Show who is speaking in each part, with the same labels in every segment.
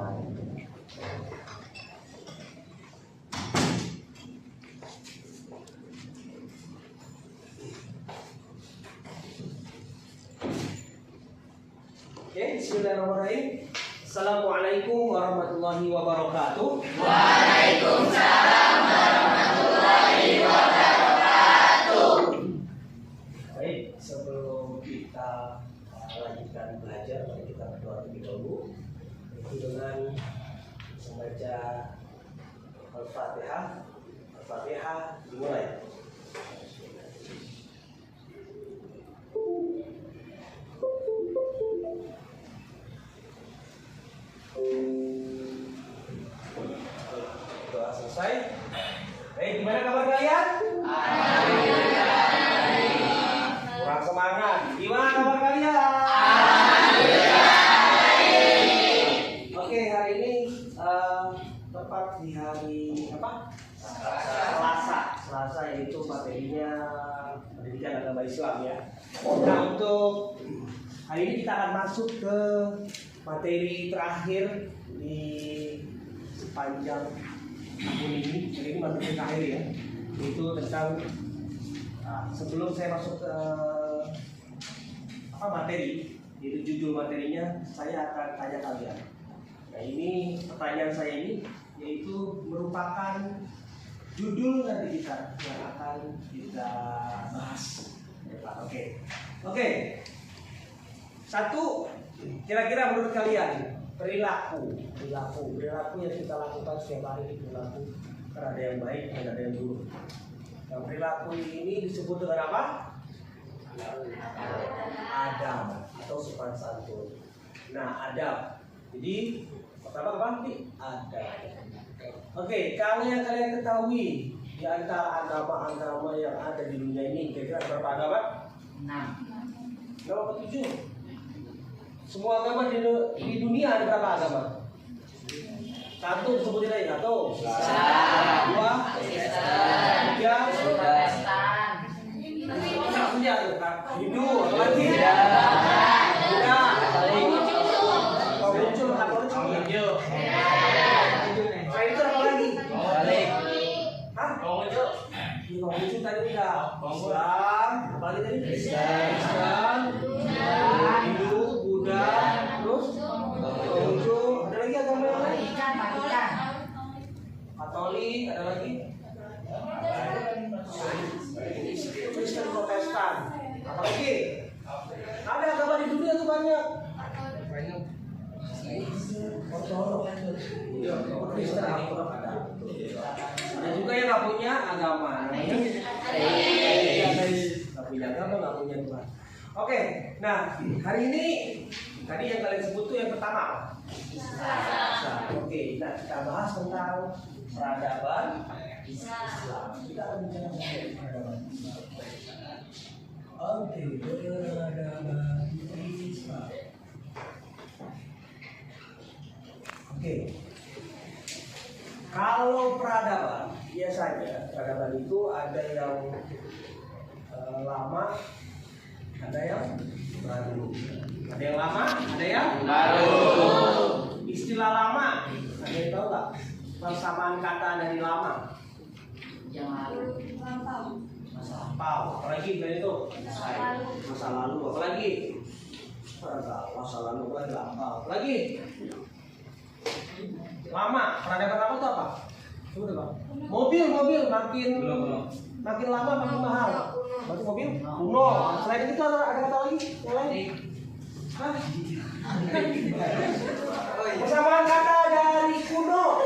Speaker 1: Oke, bismillahirrahmanirrahim. Assalamualaikum warahmatullahi wabarakatuh.
Speaker 2: Waalaikumsalam warahmatullahi wabarakatuh.
Speaker 1: Baik, sebelum kita lanjutkan belajar, mari kita berdoa terlebih dahulu. Itu dengan membaca Al-Fatihah. Al-Fatihah dimulai. Doa selesai. Baik, gimana kabar kalian? Kurang semangat. Gimana kabar kalian? Oke, hari ini tepat di hari apa? Selasa yaitu materinya pendidikan agama Islam ya. Nah, untuk hari ini kita akan masuk ke materi terakhir di sepanjang tahun ini. Jadi ini materi terakhir ya, itu tentang sebelum saya masuk ke materi, itu judul materinya saya akan tanya kalian. Nah, ini pertanyaan saya ini yaitu merupakan judul nanti kita yang akan kita bahas. Oke. Satu, kira-kira menurut kalian perilaku yang kita lakukan setiap hari di perilaku, kan ada yang baik dan ada yang buruk. Nah, perilaku ini disebut dengan apa? Adab atau sopan santun. Nah, adab. Jadi pertama apa nih? Adab. Oke, kalau yang kalian ketahui di antara agama-agama yang ada di dunia ini, kira-kira berapa agama? 6. Berapa 7? Semua agama di dunia ada berapa agama? Satu disebutin aja, satu. Dua. Tiga. Hindu, apa lagi? Buddha. Konghucu, Katolik. Selain itu apa lagi? Hah? Konghucu tadi udah. Islam, apa lagi tadi? Islam, Hindu, Buddha, terus Konghucu, ada lagi agama yang lain? Katolik, ada lagi? Kristen, Protestan, apa lagi? Ada agama di dunia tuh banyak. Kristen ada. Ada juga yang nggak punya agama. Nggak punya agama, nggak punya Tuhan. Oke, nah hari ini tadi yang kalian sebut tuh yang pertama. Oke, nah kita bahas tentang peradaban Islam. Kita akan bicara tentang peradaban Islam. Oke, peradaban Islam. Oke. Kalau peradaban, biasanya peradaban itu ada yang lama, ada yang baru. Ada yang lama, ada yang baru. Istilah lama, ada yang tahu nggak? Persamaan kata dari lama. Yang lalu. Masa lampau. Apalagi dari itu? Masa lalu. Apalagi? Masa lalu. Apalagi lampau. Apalagi? Lama. Peradaban lama itu apa? Coba Bang. Mobil makin lama makin mahal. Berarti mobil kuno. Selain itu ada kata lagi yang lain? Hah? Persamaan kata dari kuno.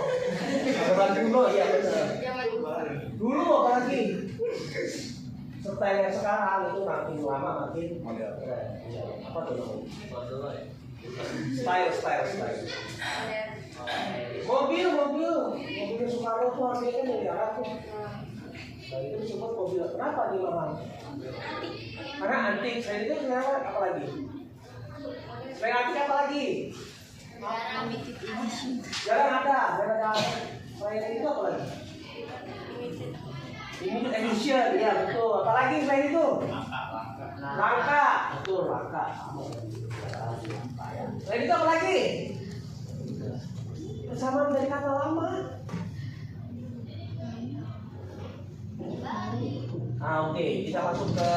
Speaker 1: Peradaban kuno, iya benar. Dulu apalagi? Setelah yang sekarang itu makin lama makin modern. Apa tuh? Style. Mobil Soekarno tuh harganya miliaran tuh. Nah itu disebut mobil. Kenapa dia mahal? Karena antik. Selain itu kenapa? Apa lagi? Selain antik apa lagi? Jarang ada. Selain itu apa lagi? Limited edition, ya betul. Apa lagi selain itu? Langka. Betul, langka. Selain itu apa lagi? Oke, kita masuk ke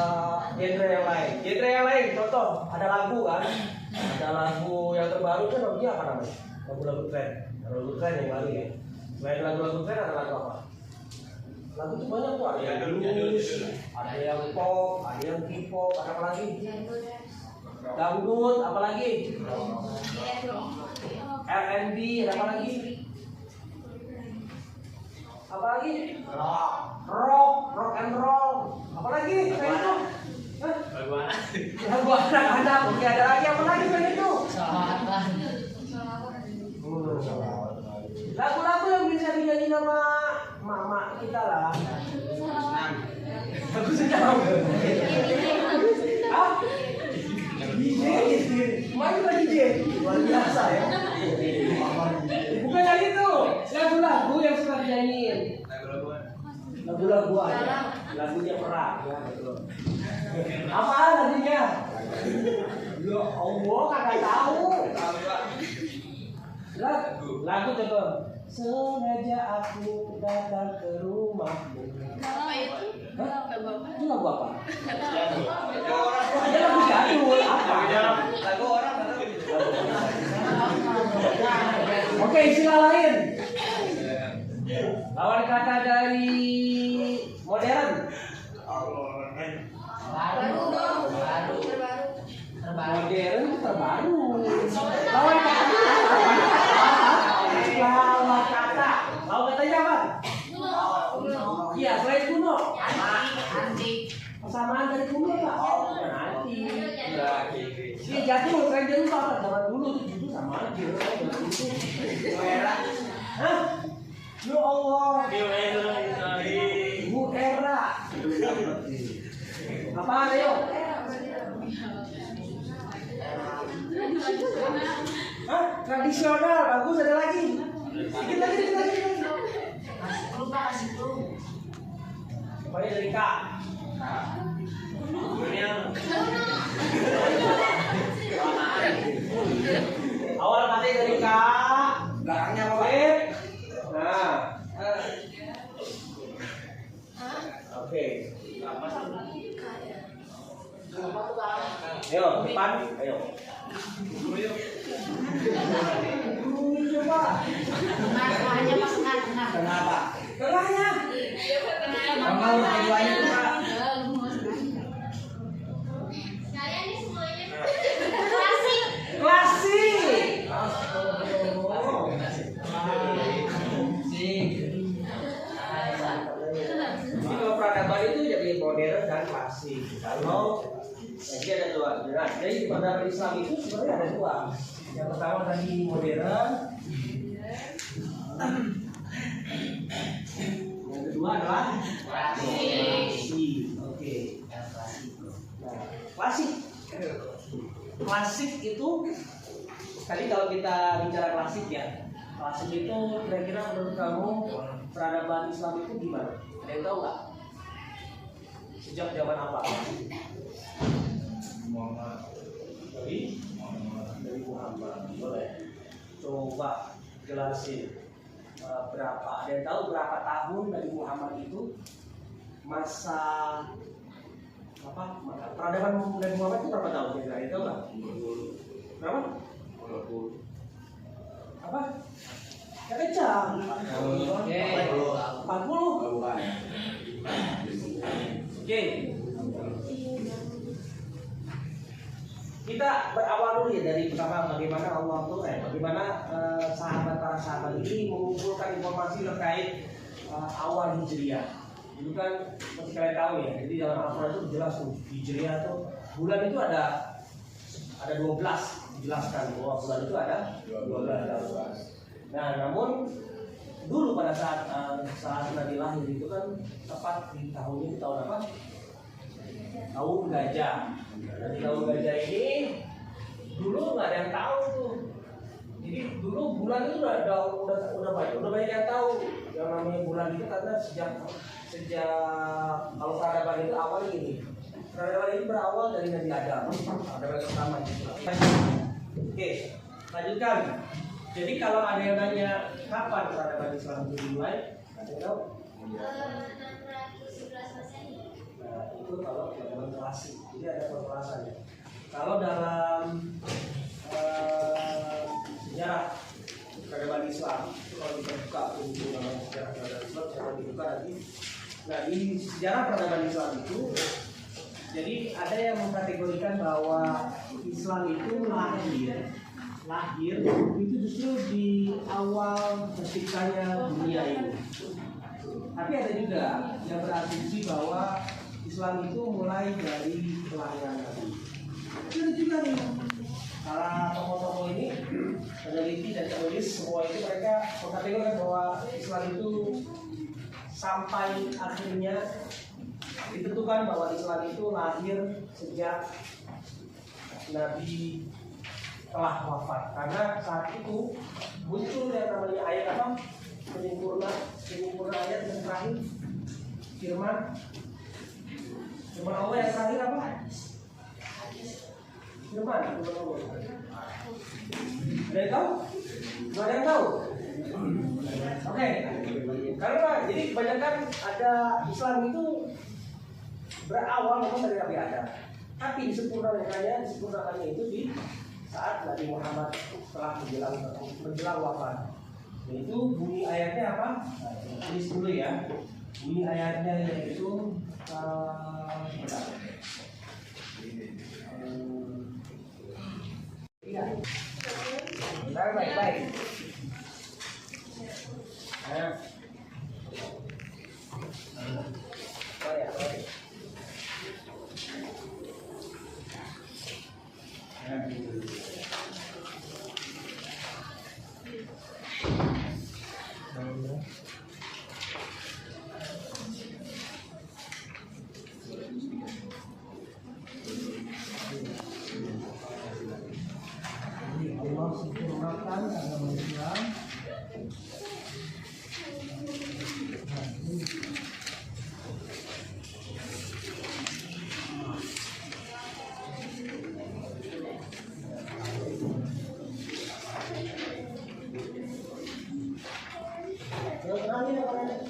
Speaker 1: genre yang lain. Genre yang lain, contoh ada lagu kan, ada lagu yang terbaru kan namanya apa namanya? Lagu-lagu tren, lagu tren yang baru ya. Selain lagu-lagu tren ada lagu apa? Lagu itu banyak tuh, ada yang blues, ada yang pop, ada yang K-pop, ada apa lagi? Dangdut, apa lagi? R&B, ada apa lagi? Apa lagi? Rock and roll. Apa lagi? Selain itu? Hah? Lagu anak-anak. Oke, ada lagi apa lagi selain itu? Lagu-lagu yang bisa dinyanyi sama mak kita lah. Lagu senam. Ah? DJ. Main juga DJ. Luar biasa ya. Bukan yang itu. Lagu-lagu yang suka dinyanyiin. Lagu-lagu aja. Lagunya perang ya, betul. Apa lagunya? Ya Allah, kagak tahu. Lagu contoh. Sengaja aku datang ke rumahmu.
Speaker 3: Apa itu?
Speaker 1: Hah?
Speaker 3: Lagu apa?
Speaker 1: Itu lagu apa? Ada lagu jadul apa?
Speaker 2: Lagu orang
Speaker 1: Oke, istilah lain. Lawan kata dari modern. Modern itu terbaru. Lawan kata. Lawan kata. Lawan katanya apa? Iya, selain kuno. Persamaan dari kuno Pak. Nanti. Iya, jadul, tren jadul apa? Zaman dulu itu sama aja. Hah? Ya Allah. Bu era. Apaan ayo? Hah? Tradisional, bagus, ada lagi. Dikit lagi. Pokoknya dari Kak. Awal katanya dari Kak. Belakangnya apa, Pak? Nah. Oke. Ayo, depan. Ayo. Coba. Kenapa? Tengahnya. Kalau keduanya itu Pak. Klasik. Jadi kalau peradaban itu jadi modern dan klasik. Kalau jadi ada dua. Jadi peradaban Islam itu sebenarnya ada dua. Yang pertama tadi modern. Yang kedua adalah klasik. Oke. Nah, klasik. Klasik itu tadi kalau kita bicara klasik ya. Klasik itu kira-kira menurut kamu peradaban Islam itu gimana? Ada yang tahu nggak? Sejak zaman apa? Dari Muhammad. Boleh. Coba jelasin berapa? Ada yang tahu berapa tahun dari Muhammad itu masa apa? Peradaban dari Muhammad itu berapa tahun? Kira-kira itu nggak? Berapa? Apa? Ya kencang. 40. Oke. Kita berawal dulu ya dari pertama bagaimana Allah tuh bagaimana para sahabat ini mengumpulkan informasi terkait awal Hijriah. Itu kan seperti kalian tahu ya. Jadi dalam Al-Qur'an itu jelas tuh Hijriah tuh bulan itu ada 12 dijelaskan bahwa bulan itu ada 12. Nah, namun dulu pada saat Nabi lahir itu kan tepat di tahunnya di tahun apa? Tahun gajah. Dan di tahun gajah ini dulu nggak ada yang tahu tuh. Jadi dulu bulan itu udah banyak yang tahu yang namanya bulan itu karena sejak kalau peradaban itu awalnya ini. Peradaban ini berawal dari Nabi Adam. Peradaban pertama gitu. Oke, lanjutkan. Jadi kalau ada yang nanya kapan peradaban Islam itu dimulai, ada yang tahu?
Speaker 3: 611 Masehi.
Speaker 1: Nah, itu kalau dalam klasik, jadi ada perkelasannya. Kalau dalam sejarah peradaban Islam, itu kalau kita buka buku dalam sejarah peradaban Islam, jangan dibuka nanti. Nah, di sejarah peradaban Islam itu, jadi ada yang mengkategorikan bahwa Islam itu lahir itu justru di awal terciptanya dunia ini. Tapi ada juga yang berasumsi bahwa Islam itu mulai dari kelahiran Nabi. Itu juga nih, para tokoh-tokoh ini, peneliti dan penulis semua itu mereka mengkategorikan bahwa Islam itu sampai akhirnya ditentukan bahwa Islam itu lahir sejak Nabi telah wafat. Karena saat itu muncul yang namanya ayat apa? Penyempurna ayat yang terakhir, firman Allah yang terakhir apa? Firman Allah. Ada yang tahu? Ada yang tahu? Oke. Karena jadi kebanyakan ada Islam itu berawal memang dari Nabi Adam, tapi disempurnakannya itu di saat Nabi Muhammad telah menjelang wafat. Yaitu bunyi ayatnya apa? Tulis dulu ya. Bunyi ayatnya yaitu baik. Allah sempurnakan agama Islam.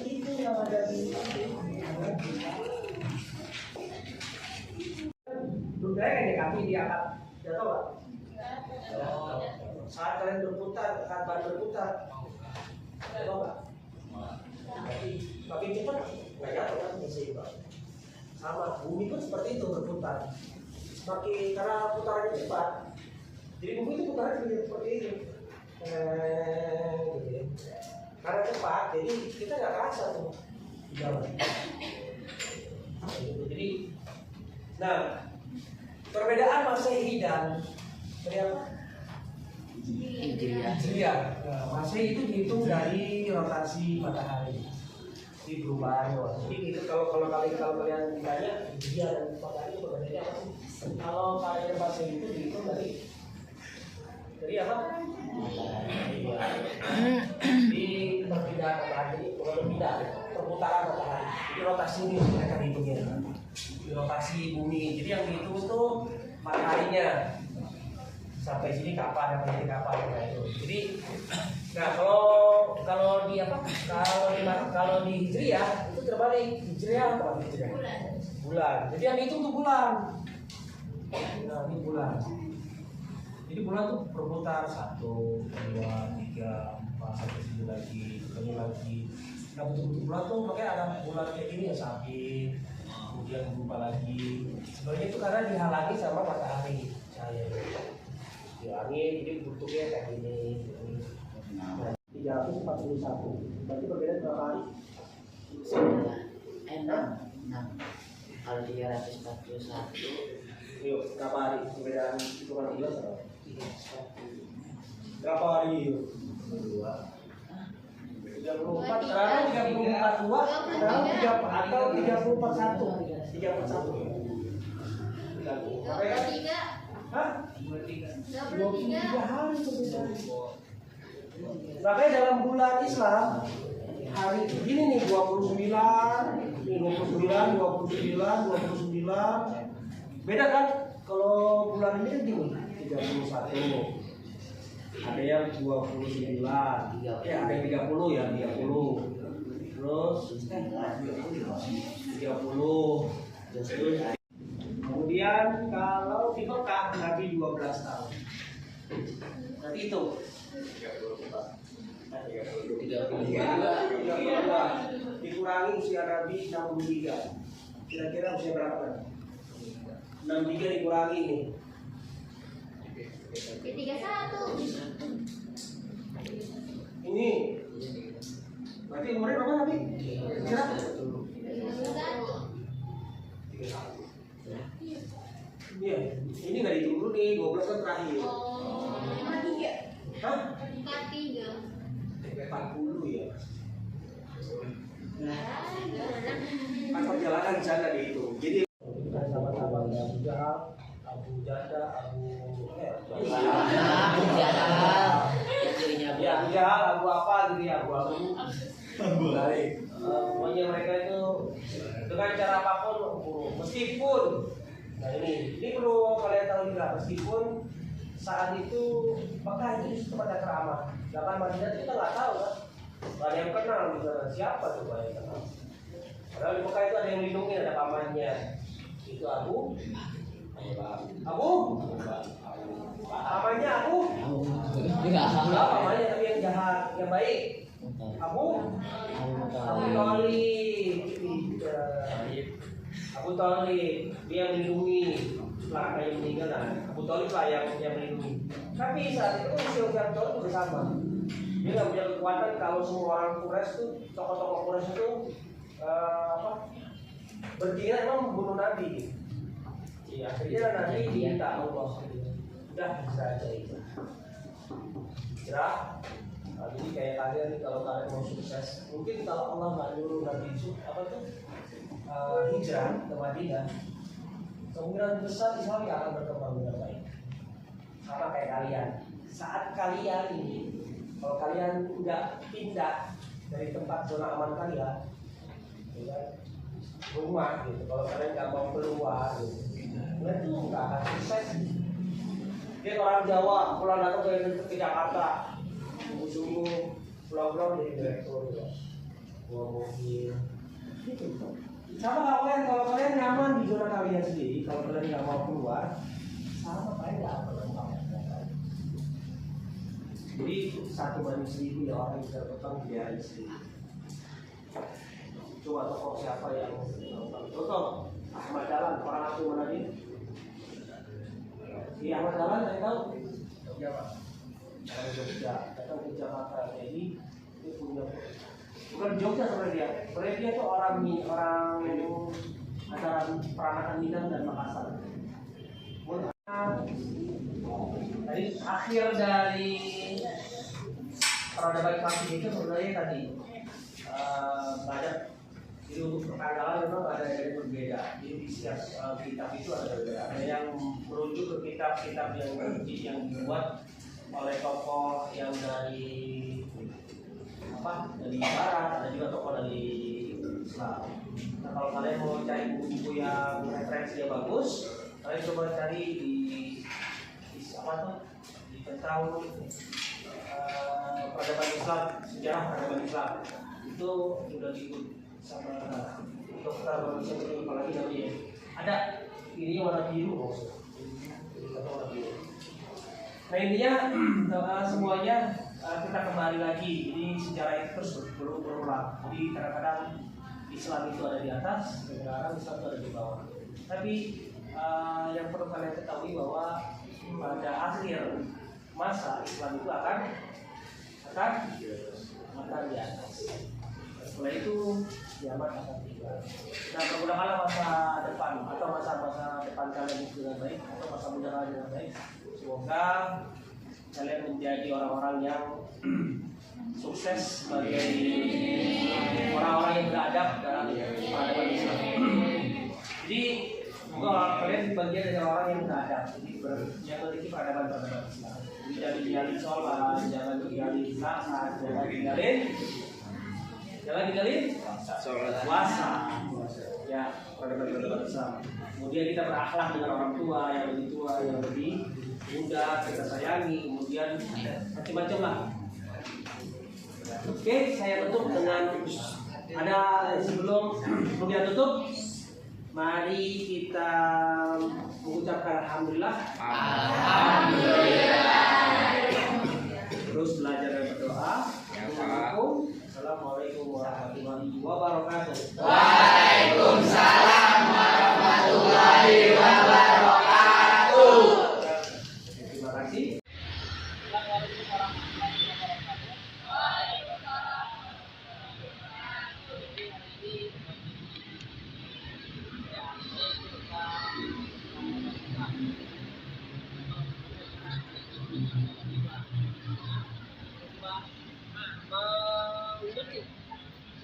Speaker 1: Itu yang ada di budaya kayak kami diangkat, ya tahu nggak? Saat kalian berputar, saat ban berputar, tahu nggak? Makin cepat nggak jatuh kan, bisa sama bumi pun seperti itu berputar. Semakin karena putarannya cepat, jadi bumi itu putarannya seperti itu. Karena cepat, jadi kita nggak kerasa tuh jalan. Jadi, nah perbedaan Masehi dan Hijriah. Nah, Masehi itu dihitung dari rotasi matahari. Jadi perubahan. Jadi itu kalau kalian ditanya Hijriah dan matahari itu berbeda apa sih? Kalau kalian Masehi itu dihitung dari apa? Di perpindahan matahari, bukan perputaran matahari. Jadi rotasi ini mereka dihitungnya. Di rotasi bumi. Jadi yang dihitung itu mataharinya. Sampai sini kapan, sampai sini kapan itu. Jadi, nah kalau di Hijriah itu terbalik. Hijriah apa Hijriah? Bulan. Jadi yang itu tuh bulan. Nah, ini bulan. Jadi bulan tuh berputar 1, 2, 3, 4 sampai sini lagi, lagi. Nah betul-betul bulan tuh makanya ada bulan kayak gini ya sabit, kemudian berubah lagi. Sebenarnya itu karena dihalangi sama matahari cahaya. Dihalangi, jadi bentuknya kayak gini. Nah, 341. Berarti berbeda berapa hari?
Speaker 2: 6. Kalau 341.
Speaker 1: Yuk, berapa hari? Perbedaan hitungan bulan berapa? Berapa hari itu? 2. 34, sekarang 34 2, sekarang 3 atau 34 1. 34 1. Hah? 23 hari perbedaan. Makanya dalam bulan Islam hari ini nih 29, 29. Beda kan? Kalau bulan ini kan gini 31. Ada yang 29, ya ada yang 30 ya 30. Terus 30.
Speaker 2: Justru
Speaker 1: Kemudian kalau di Mekah Nabi 12 tahun. Nanti itu 32 dikurangi usia Nabi 63. Kira-kira usia berapa? 63 dikurangi ini.
Speaker 3: 31.
Speaker 1: Ini berarti umurnya berapa Nabi? Kira?
Speaker 3: 31.
Speaker 1: Iya, ini nggak dihitung dulu nih, 12 kan terakhir.
Speaker 3: Oh,
Speaker 1: Hah?
Speaker 3: 43.
Speaker 1: 40 ya.
Speaker 3: Ya,
Speaker 1: Kan perjalanan di sana dihitung. Jadi sama-sama ya, Abu Jahal, Abu Janda, Abu
Speaker 2: istrinya
Speaker 1: ya, Abu Jahal, Abu apa gitu ya, Abu. Baik. Pokoknya mereka itu dengan cara apapun buruk. Meskipun, nah ini perlu kalian tahu juga, meskipun saat itu Mekah itu tempatnya keramah. Sedangkan Madinah kita nggak tahu kan, nggak ada yang kenal di sana. Siapa coba yang kenal? Padahal di Mekah itu ada yang lindungi, ada pamannya. Itu Abu. Pamannya Abu. Enggak, pamannya tapi yang jahat, yang baik. Abu Thalib, dia yang melindungi setelah kayak meninggal. Abu Thalib lah yang melindungi. Tapi saat itu usia Abu Thalib juga sama. Dia nggak punya kekuatan kalau semua orang Quraisy tuh, tokoh-tokoh Quraisy itu berkira emang membunuh Nabi. Iya, akhirnya Nabi diminta Allah. Udah bisa aja itu. Hijrah. Jadi kayak kalian kalau kalian mau sukses, mungkin kalau Allah nggak nyuruh Nabi hijrah ke Madinah, kemungkinan besar Islam nggak akan berkembang dengan baik. Sama kayak kalian. Saat kalian ini, kalau kalian nggak pindah dari tempat zona aman kalian, ya, rumah gitu. Kalau kalian nggak mau keluar, gitu, itu nggak akan sukses. Dia orang Jawa pulang datang ke Jakarta. Sungguh pulang-pulang jadi direktur ya. Bawa mobil sama kalau kalian nyaman di zona kalian sendiri, kalau kalian nggak mau keluar, sama kalian nggak akan berkembang. Jadi 1/1000 ya orang yang bisa berkembang di daerah sendiri. Coba tokoh siapa yang contoh Ahmad Dahlan, orang asli mana dia? Di Ahmad Dahlan saya tahu siapa? Dari Jogja, datang ke Jakarta. Jadi dia punya, bukan Jogja sebenarnya dia tuh orang antara Peranakan Minang dan Makassar. Tadi akhir dari peradaban Islam itu sebenarnya tadi banyak. Jadi untuk pertanggalan memang ada yang berbeda. Jadi di setiap kitab itu ada berbeda. Ada yang merujuk ke kitab-kitab yang dibuat oleh tokoh yang dari Barat, ada juga tokoh dari Islam. Nah kalau kalian mau cari buku-buku yang referensinya bagus, kalian coba cari di tentang peradaban Islam, sejarah peradaban Islam itu sudah diikut sama dokter manusia itu apalagi namanya ada ini warna biru. Nah intinya semuanya kita kembali lagi, ini sejarah itu terus berulang. Jadi kadang-kadang Islam itu ada di atas, kadang-kadang Islam itu ada di bawah. Tapi yang perlu kalian ketahui bahwa pada akhir masa Islam itu akan di atas. Setelah itu kiamat akan tiba. Nah pergunakanlah masa depan atau masa-masa depan kalian itu dengan baik atau masa muda kalian dengan baik. Semoga kalian menjadi orang-orang yang sukses sebagai orang-orang yang beradab dalam peradaban Islam. Jadi semoga kalian bagian dari orang yang beradab, jadi yang memiliki peradaban Islam. Jadi jangan tinggalin sholat, jangan tinggalin zakat, jangan tinggalin puasa. Ya, peradaban Islam. Kemudian kita berakhlak dengan orang tua, yang lebih tua, yang lebih muda, kita sayangi. Kemudian macam-macam lah. Oke, saya tutup dengan ada sebelum kita tutup Mari kita mengucapkan alhamdulillah. Terus belajar dan berdoa. Assalamualaikum warahmatullahi wabarakatuh.
Speaker 2: Waalaikumsalam warahmatullahi wabarakatuh.
Speaker 1: Terima kasih.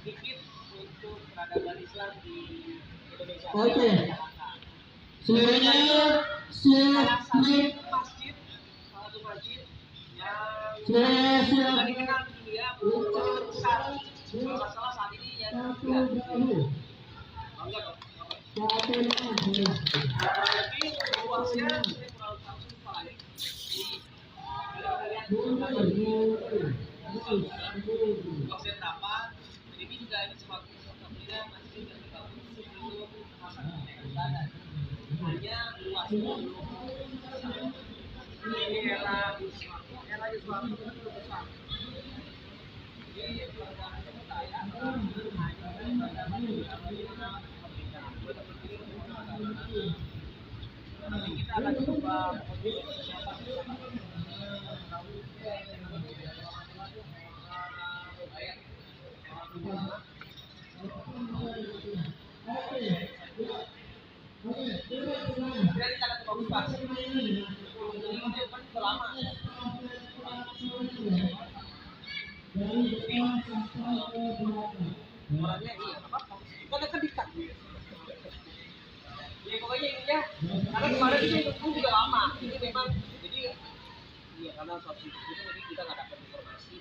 Speaker 4: Sedikit untuk peradaban Islam di Indonesia.
Speaker 5: Oke. Suaranya
Speaker 4: Salah satu
Speaker 5: sulit.
Speaker 4: masjid yang
Speaker 5: Sudah
Speaker 4: sudah dikenal di dunia cukup besar. Kalau nggak salah saat ini yang ketiga. Bangga dong. Kurang lebih luasnya kurang tahu kepala. Masjid Tapan, ini juga ini satu-satunya masjid yang dibangun sebelum masa kemerdekaan. Hanya luasnya ini era Soeharto itu cukup besar. Jadi peradaban kita ya nanti kita akan coba kita akan coba buka. Jadi itu kan sudah lama. Orangnya iya apa? Kan dekat. Ya pokoknya intinya karena kemarin itu juga lama. Ini memang jadi iya karena suatu itu nanti kita nggak dapat informasi.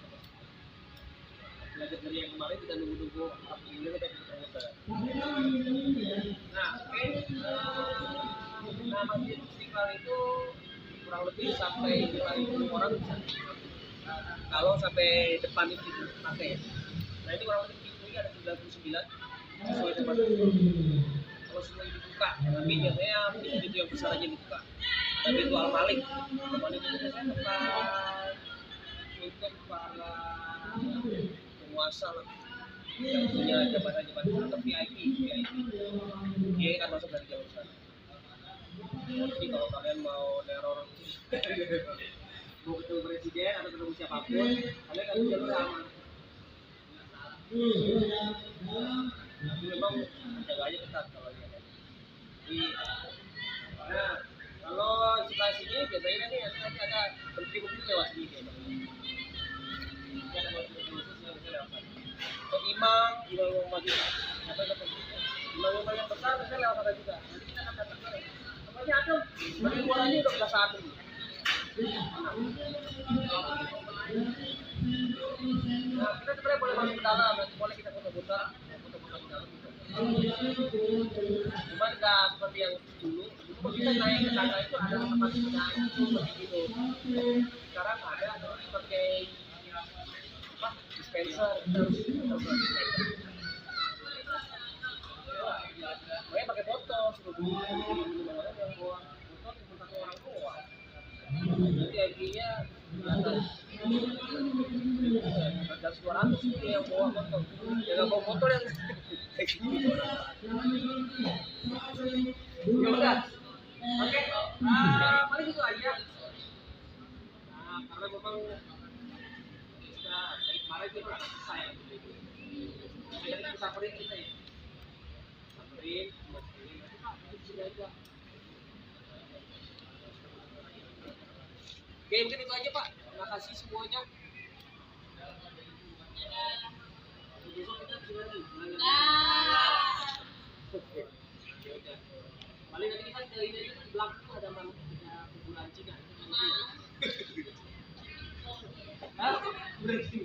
Speaker 4: Belajar dari yang kemarin kita nunggu ini kita muter. Nah, oke. Nah, masjid Istiqlal itu kurang lebih sampai 5.000 orang bisa. Kalau sampai depan itu dipakai. Nah, ini kurang lebih pintunya ada 99 sesuai tempat. Kalau semua dibuka, tapi biasanya pintu yang besar aja dibuka. Tapi itu Al-Malik. Al-Malik itu biasanya tempat untuk para penguasa lah yang punya jabatan-jabatan atau VIP. Dia akan masuk dari jalur sana. Jadi kalau kalian mau neror mau ketemu presiden atau ketemu siapapun, kalian harus jalur aman. Tapi memang jaganya ketat kalau dia. Jadi, nah kalau sebelah sini biasanya nih ada berhenti lewat sini kayak imam masjid atau imam yang besar biasanya lewat sana juga. Nanti kita akan datang ke tempatnya ada bagi bolanya udah belas satu. Nah kita sebenarnya boleh masuk ke dalam, nanti boleh kita foto-foto di dalam juga. Cuman nggak seperti yang dulu kita naik ke tangga itu ada tempat naik itu begitu. Sekarang ada seperti dispenser makanya pakai foto suruh dulu yang bawa foto cuma satu orang doang nanti akhirnya ada 200 dia yang bawa foto yang nggak bawa motor yang ya udah oke paling itu aja nah karena memang dari kemarin kita udah selesai jadi kita samperin kita ya samperin nanti sini aja oke mungkin itu aja Pak terima kasih semuanya besok kita bisa lagi oke ya udah paling nanti kita dari ini belakang ada bulan Cina Hah? Berarti